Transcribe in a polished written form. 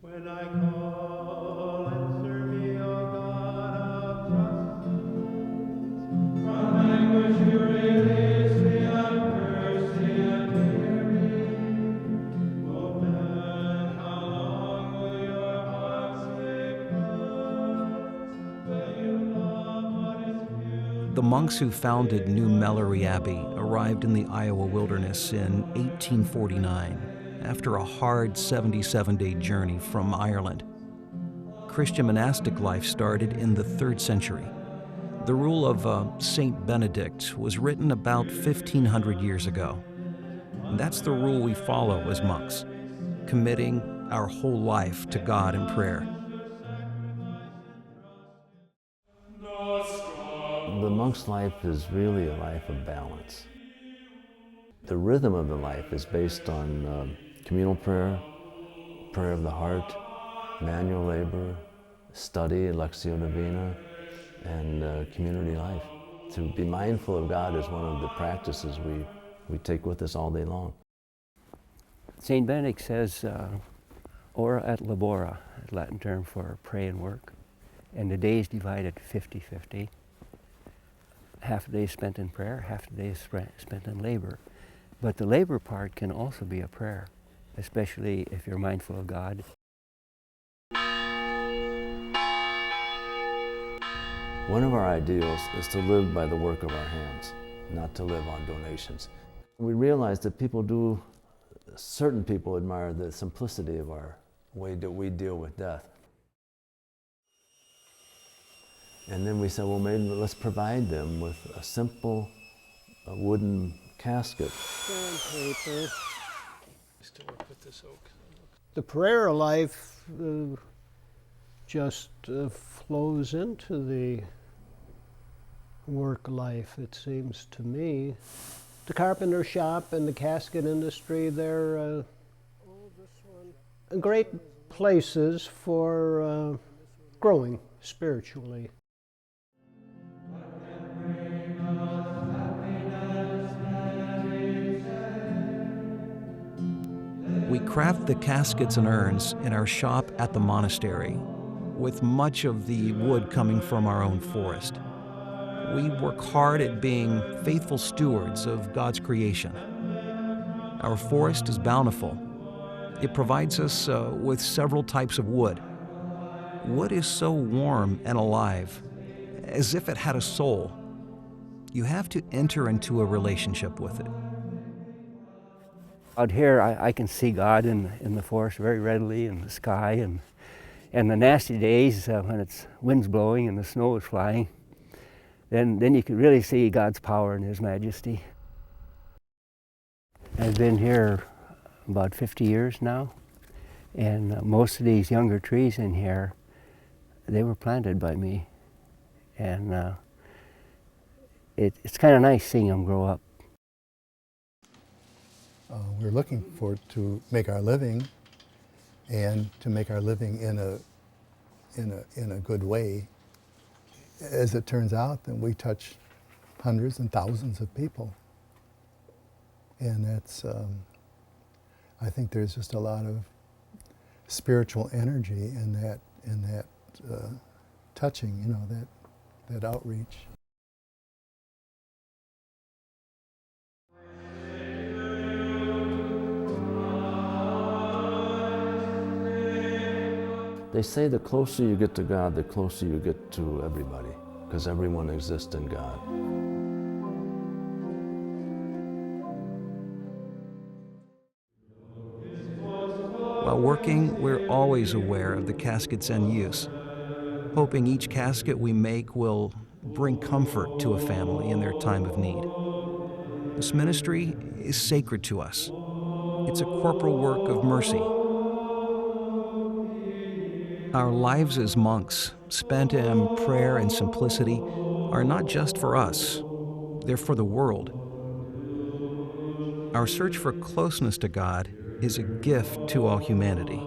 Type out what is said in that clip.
When I call, answer me, O God of justice. From anguish you release me, have mercy and hear me. O man, how long will your heart stay closed? Will you love what is futile? The monks who founded New Melleray Abbey arrived in the Iowa wilderness in 1849 after a hard 77-day journey from Ireland. Christian monastic life started in the 3rd century. The rule of Saint Benedict was written about 1,500 years ago. And that's the rule we follow as monks, committing our whole life to God in prayer. The monk's life is really a life of balance. The rhythm of the life is based on communal prayer, prayer of the heart, manual labor, study, Lectio Divina, and community life. To be mindful of God is one of the practices we take with us all day long. St. Benedict says, ora et labora, a Latin term for pray and work. And the day is divided 50-50. Half a day is spent in prayer, half a day is spent in labor. But the labor part can also be a prayer, especially if you're mindful of God. One of our ideals is to live by the work of our hands, not to live on donations. We realize that certain people admire the simplicity of our way that we deal with death. And then we said, well, maybe let's provide them with a simple wooden casket. Sandpaper. To work with this oak. The prayer life just flows into the work life, it seems to me. The carpenter shop and the casket industry, they're great places for growing spiritually. We craft the caskets and urns in our shop at the monastery, with much of the wood coming from our own forest. We work hard at being faithful stewards of God's creation. Our forest is bountiful. It provides us with several types of wood. Wood is so warm and alive, as if it had a soul. You have to enter into a relationship with it. Out here, I can see God in the forest very readily, in the sky, and the nasty days when it's wind's blowing and the snow is flying, then you can really see God's power and His majesty. I've been here about 50 years now, and most of these younger trees in here, they were planted by me, and it's kind of nice seeing them grow up. We're looking for to make our living, and to make our living in a good way. As it turns out, then we touch hundreds and thousands of people, and that's. I think there's just a lot of spiritual energy in that touching, that outreach. They say the closer you get to God, the closer you get to everybody, because everyone exists in God. While working, we're always aware of the casket's end use, hoping each casket we make will bring comfort to a family in their time of need. This ministry is sacred to us. It's a corporal work of mercy. Our lives as monks, spent in prayer and simplicity, are not just for us, they're for the world. Our search for closeness to God is a gift to all humanity.